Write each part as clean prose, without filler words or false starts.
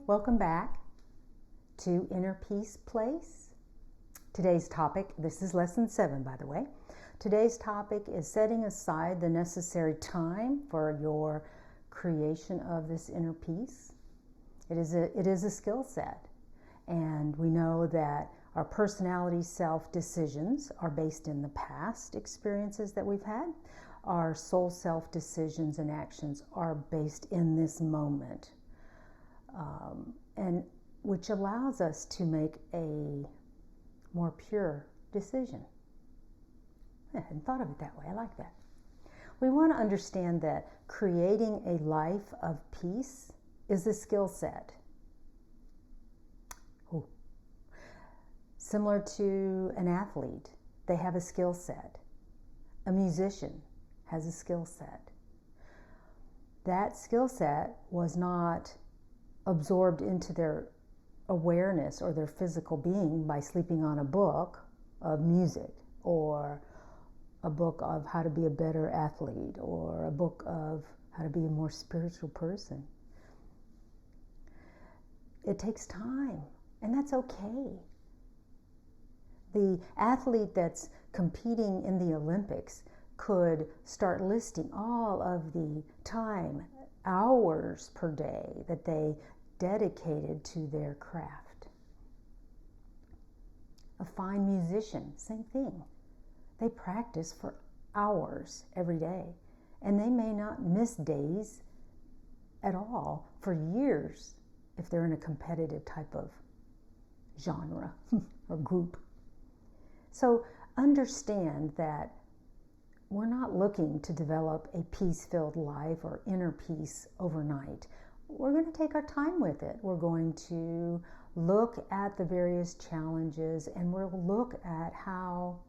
welcome back to Inner Peace Place. Today's topic, this is lesson 7 by the way. Today's topic is setting aside the necessary time for your creation of this inner peace. It is a skill set, and we know that our personality self decisions are based in the past experiences that we've had. Our soul self decisions and actions are based in this moment. And which allows us to make a more pure decision. I hadn't thought of it that way. I like that. We want to understand that creating a life of peace is a skill set. Ooh. Similar to an athlete, they have a skill set. A musician has a skill set. That skill set was not absorbed into their awareness or their physical being by sleeping on a book of music, or a book of how to be a better athlete, or a book of how to be a more spiritual person. It takes time, and that's okay. The athlete that's competing in the Olympics could start listing all of the time, hours per day that they dedicated to their craft. A fine musician, same thing. They practice for hours every day, and they may not miss days at all for years if they're in a competitive type of genre or group. So understand that we're not looking to develop a peace-filled life or inner peace overnight. We're going to take our time with it. We're going to look at the various challenges, and we'll look at how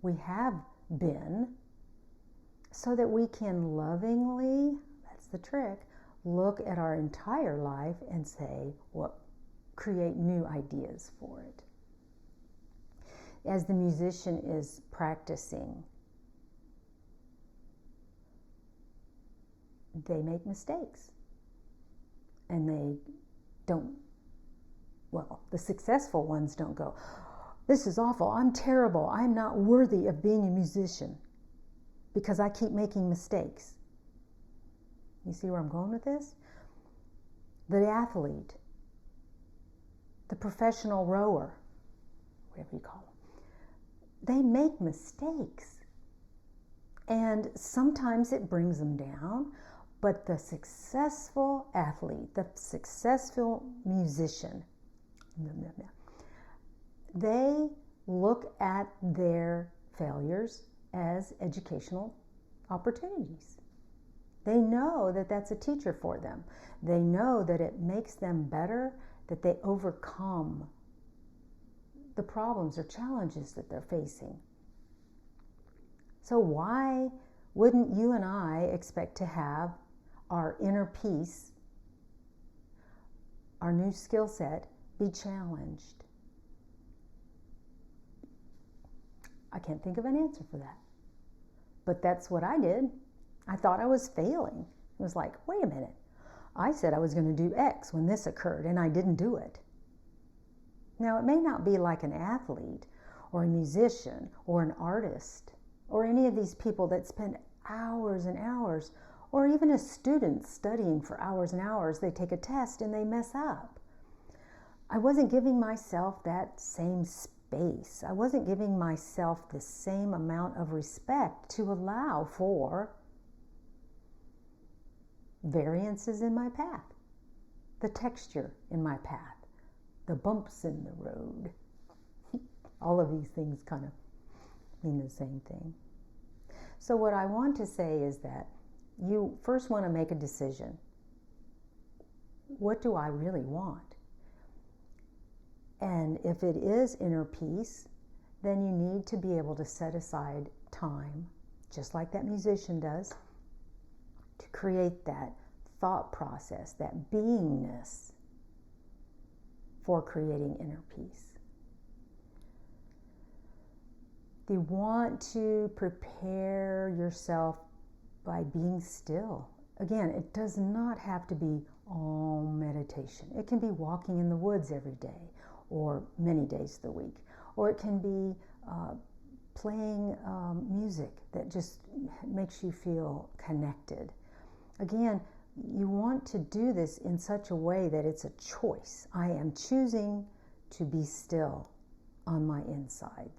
we have been, so that we can lovingly, that's the trick, look at our entire life and say, create new ideas for it. As the musician is practicing, they make mistakes. And they don't, the successful ones don't go, this is awful, I'm terrible, I'm not worthy of being a musician because I keep making mistakes. You see where I'm going with this? The athlete, the professional rower, whatever you call them, they make mistakes. And sometimes it brings them down. But the successful athlete, the successful musician, they look at their failures as educational opportunities. They know that that's a teacher for them. They know that it makes them better, that they overcome the problems or challenges that they're facing. So why wouldn't you and I expect to have our inner peace, our new skill set, be challenged? I can't think of an answer for that. But that's what I did. I thought I was failing. It was like, wait a minute. I said I was going to do X when this occurred, and I didn't do it. Now, it may not be like an athlete or a musician or an artist or any of these people that spend hours and hours, or even a student studying for hours and hours. They take a test and they mess up. I wasn't giving myself that same space. I wasn't giving myself the same amount of respect to allow for variances in my path, the texture in my path, the bumps in the road. All of these things kind of mean the same thing. So what I want to say is that you first want to make a decision. What do I really want? And if it is inner peace, then you need to be able to set aside time, just like that musician does, to create that thought process, that beingness for creating inner peace. You want to prepare yourself by being still. Again, it does not have to be all meditation. meditation. It can be walking in the woods every day or many days of the week. Or it can be playing music that just makes you feel connected. Again, you want to do this in such a way that it's a choice. I am choosing to be still on my inside.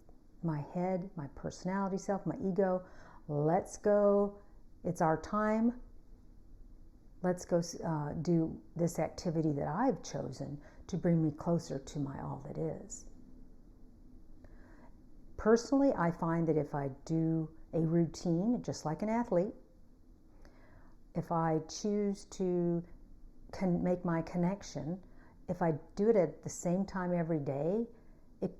My head, my personality self, my ego, let's go. It's our time. Let's go do this activity that I've chosen to bring me closer to my all that is. Personally, I find that if I do a routine, just like an athlete, if I choose to make my connection, if I do it at the same time every day, it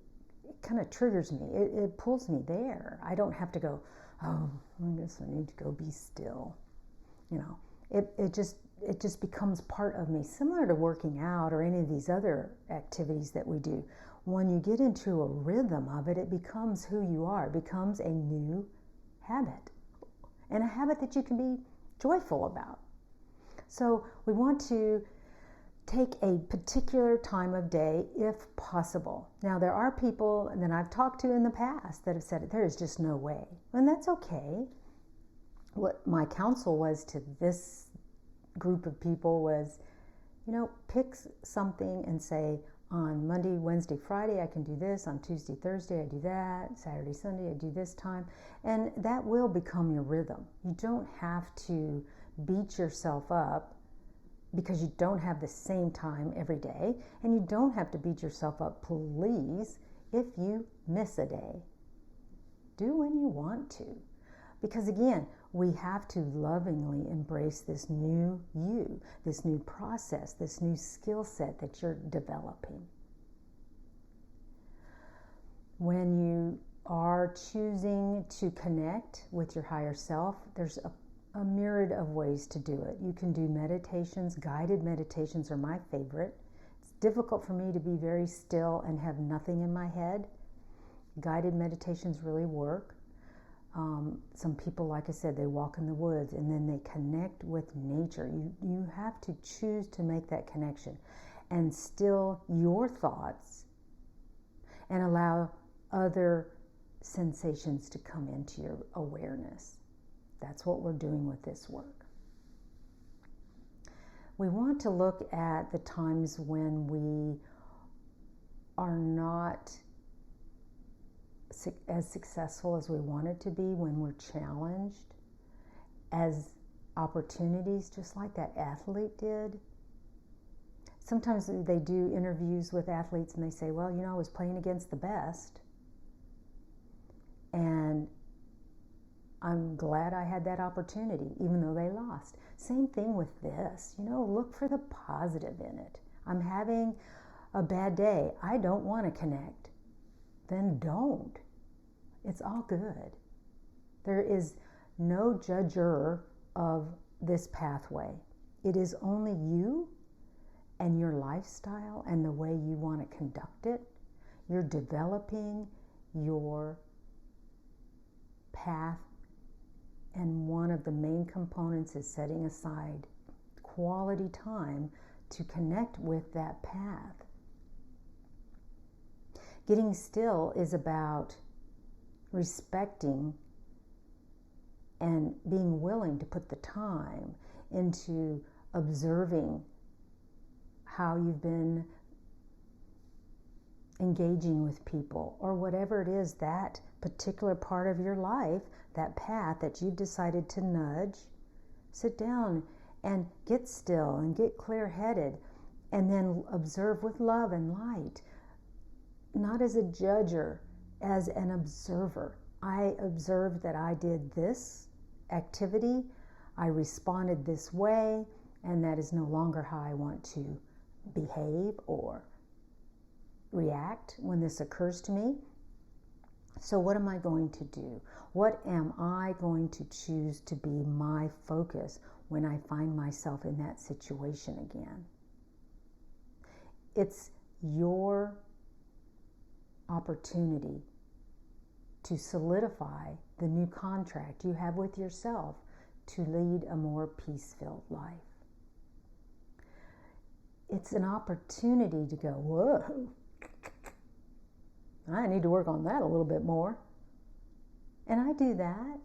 kind of triggers me. It pulls me there. I don't have to go, oh, I guess I need to go be still. You know, it just becomes part of me, similar to working out or any of these other activities that we do. When you get into a rhythm of it, it becomes who you are. It becomes a new habit, and a habit that you can be joyful about. So we want to take a particular time of day if possible. Now, there are people that I've talked to in the past that have said there is just no way, and that's okay. What my counsel was to this group of people was, pick something and say, on Monday, Wednesday, Friday, I can do this. On Tuesday, Thursday, I do that. Saturday, Sunday, I do this time. And that will become your rhythm. You don't have to beat yourself up because you don't have the same time every day. And you don't have to beat yourself up, please, if you miss a day. Do when you want to. Because again, we have to lovingly embrace this new you, this new process, this new skill set that you're developing. When you are choosing to connect with your higher self, there's a myriad of ways to do it. You can do meditations. Guided meditations are my favorite. It's difficult for me to be very still and have nothing in my head. Guided meditations really work. Some people, like I said, they walk in the woods and then they connect with nature. You have to choose to make that connection and still your thoughts and allow other sensations to come into your awareness. That's what we're doing with this work. We want to look at the times when we are not as successful as we wanted to be, when we're challenged, as opportunities, just like that athlete did. Sometimes they do interviews with athletes and they say, well, I was playing against the best and I'm glad I had that opportunity, even though they lost. Same thing with this. Look for the positive in it. I'm having a bad day. I don't want to connect. Then don't. It's all good. There is no judger of this pathway. It is only you and your lifestyle and the way you want to conduct it. You're developing your path, and one of the main components is setting aside quality time to connect with that path. Getting still is about respecting and being willing to put the time into observing how you've been engaging with people, or whatever it is, that particular part of your life, that path that you've decided to nudge. Sit down and get still and get clear-headed, and then observe with love and light. Not as a judger, as an observer. I observed that I did this activity, I responded this way, and that is no longer how I want to behave or react when this occurs to me. So what am I going to do? What am I going to choose to be my focus when I find myself in that situation again? It's your opportunity to solidify the new contract you have with yourself to lead a more peace-filled life. it's an opportunity to go, whoa, I need to work on that a little bit more. And I do that.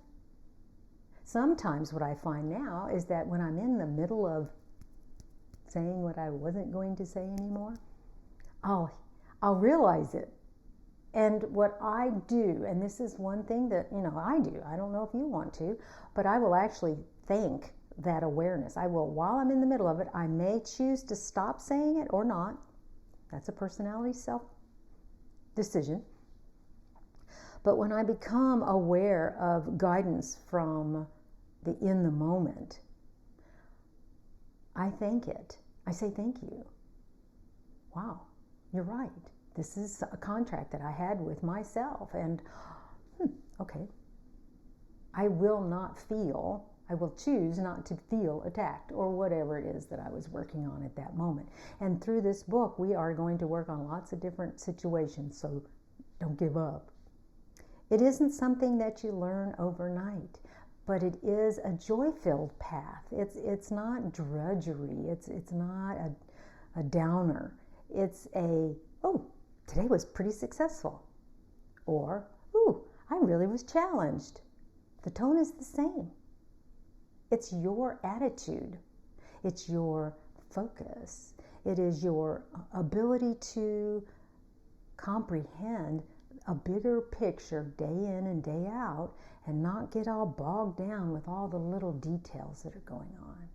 Sometimes what I find now is that when I'm in the middle of saying what I wasn't going to say anymore, I'll realize it. And what I do, and this is one thing that, I do, I don't know if you want to, but I will actually thank that awareness. I will, while I'm in the middle of it, I may choose to stop saying it or not. That's a personality self decision. But when I become aware of guidance from the in the moment, I thank it. I say thank you. Wow, you're right. This is a contract that I had with myself, and okay. I will choose not to feel attacked, or whatever it is that I was working on at that moment. And through this book, we are going to work on lots of different situations, so don't give up. It isn't something that you learn overnight, but it is a joy-filled path. It's not drudgery. It's not a downer. It's today was pretty successful. Or, I really was challenged. The tone is the same. It's your attitude. It's your focus. It is your ability to comprehend a bigger picture day in and day out and not get all bogged down with all the little details that are going on.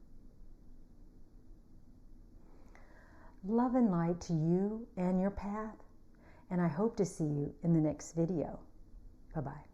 Love and light to you and your path, and I hope to see you in the next video. Bye-bye.